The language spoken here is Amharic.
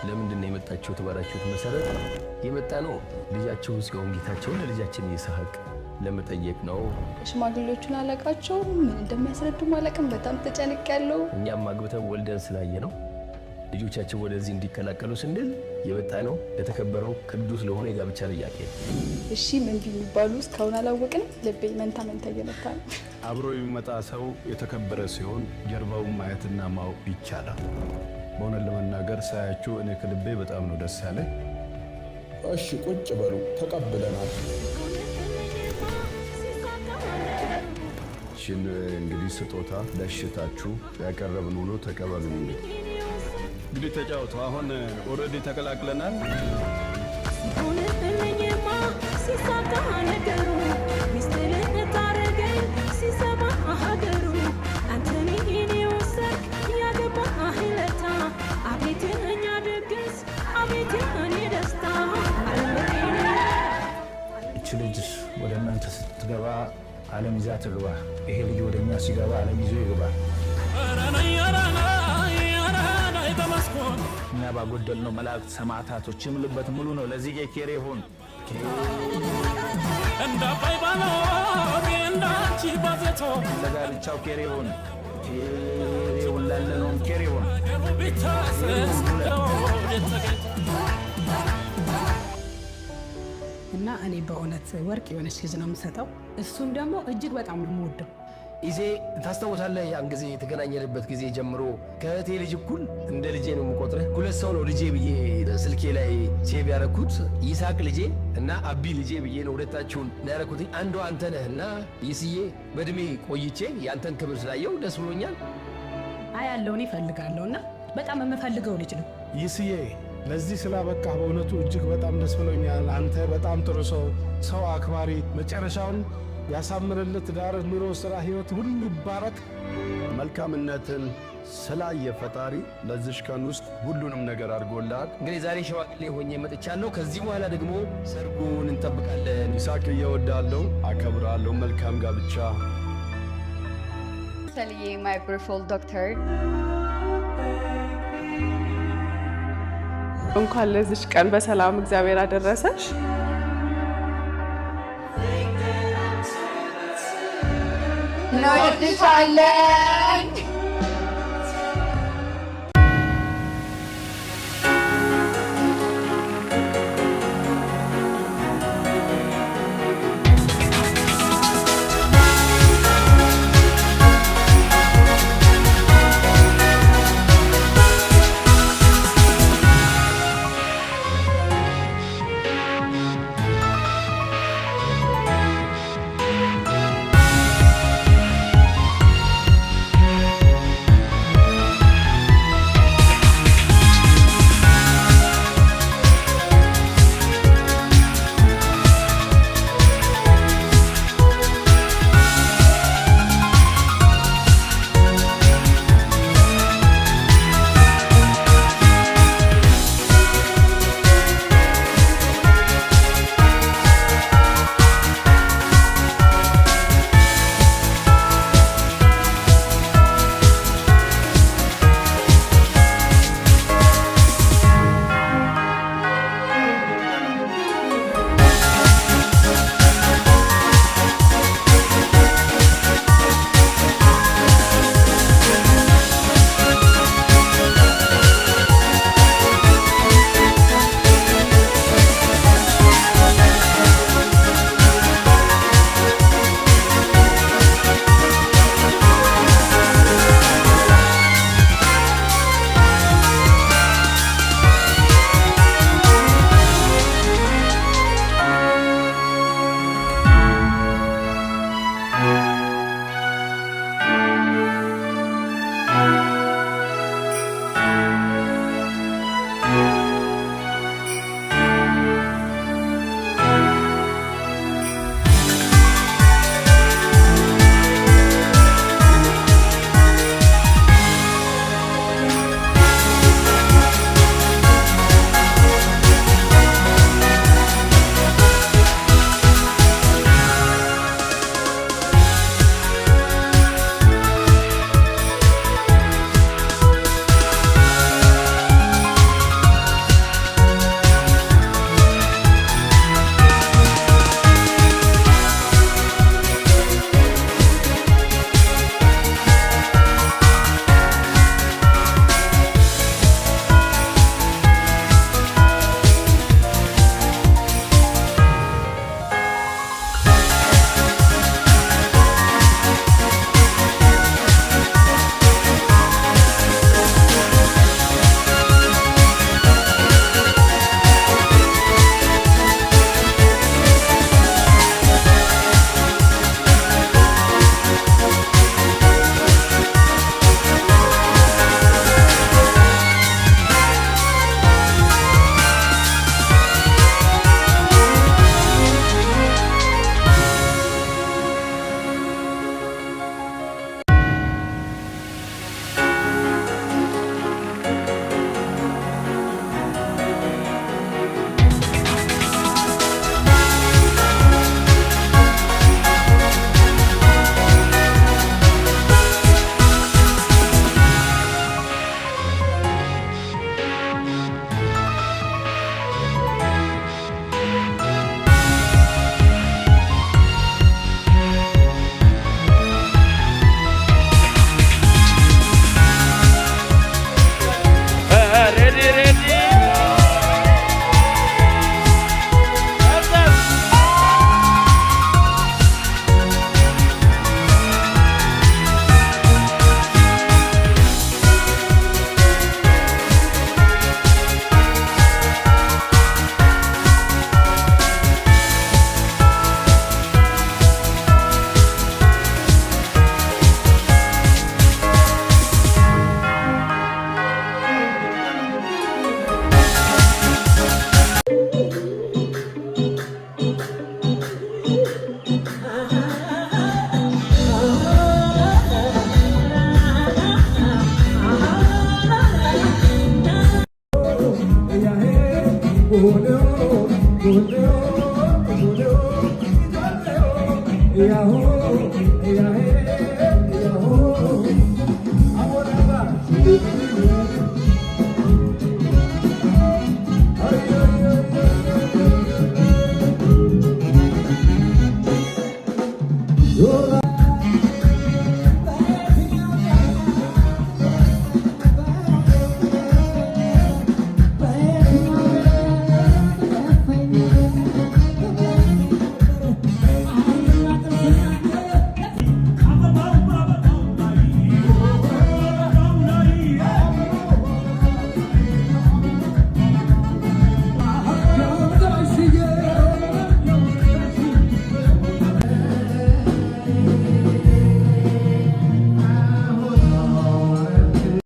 ለምንድን ነው የመጣችው ተባራችሁት መሰረት የመጣ ነው ልጃቸው ጽዮን ጌታቸው ለልጃችን ይስሐቅ ለመጠየቅ ነው። ሽማግሌዎቹን አለቃቸው ምን እንደሚያስረዱ ማለቅም በጣም ተጨንቄያለሁ። እኛም ማግብተን ወልደን ስላየ ነው ልጆቻቸው ወደዚህ እንዲከላከሉ ስንል የመጣ ነው ለተከበረው ቅዱስ ለሆነ የጋብቻ ጥያቄ። እሺ ምን ቢባሉ እስካሁን አላወቅንም። ልቤ መንታ እየመታ ነው። አብሮ የሚመጣ ሰው የተከበረ ሲሆን ጀርባውን ማየትና ማወቅ ይቻላል። በእውነት ለመናገር ሳያችሁ እኔ ከልቤ በጣም ነው ደስ ያለኝ። እሺ ቁጭ በሉ ተቀብለናል። እሺን እንግዲህ ስጦታ ለሽታችሁ ያቀረብን ሆኖ ተቀበሉ። እንግዲህ ተጫውቱ። አሁን ኦሬዲ ተቀላቅለናል። እቺ ልጅ ወደ እናንተ ስትገባ ዓለም ይዛ ትግባ። ይሄ ልጅ ወደኛ ሲገባ ዓለም ይዞ ይግባ። እኛ ባጎደልነው መላእክት ሰማዕታቶች ይምሉበት ሙሉ ነው። ለዚህ ኬር ይሁን እንዳባይ ባሎ እንዳንቺ ባዘቶ ለጋብቻው ኬር ይሁን ላለነው ኬር ይሁን። እና እኔ በእውነት ወርቅ የሆነች ልጅ ነው የምሰጠው። እሱም ደግሞ እጅግ በጣም ነው የምወደው። ኢዜ ታስታውሳለህ? ያን ጊዜ የተገናኘንበት ጊዜ ጀምሮ ከእህቴ ልጅ እኩል እንደ ልጄ ነው የምቆጥረህ። ሁለት ሰው ነው ልጄ ብዬ ስልኬ ላይ ሴቭ ያደረኩት፣ ይስሐቅ ልጄ እና አቢ ልጄ ብዬ ነው ሁለታችሁን ያደረኩት። አንዷ አንተ ነህ እና ይስዬ በእድሜ ቆይቼ ያንተን ክብር ስላየው ደስ ብሎኛል። ያለውን ይፈልጋለሁ እና በጣም የምፈልገው ልጅ ነው ይስዬ። ለዚህ ስላበቃ በእውነቱ እጅግ በጣም ደስ ብሎኛል። አንተ በጣም ጥሩ ሰው አክባሪ፣ መጨረሻውን ያሳምርልህ። ትዳር፣ ኑሮ፣ ስራ፣ ህይወት ሁሉ ይባረክ። መልካምነትን ስላየ ፈጣሪ ለዚህ ቀን ውስጥ ሁሉንም ነገር አድርጎልሃል። እንግዲህ ዛሬ ሸዋግሌ ሆኜ መጥቻለሁ። ከዚህ በኋላ ደግሞ ሰርጉን እንጠብቃለን። ይስሐቅ እየወዳለሁ፣ አከብራለሁ። መልካም ጋብቻ። ሰልዬ ማይ ብሪፉል ዶክተር እንኳን ለዚህ ቀን በሰላም እግዚአብሔር አደረሰሽ። እንወድሻለን።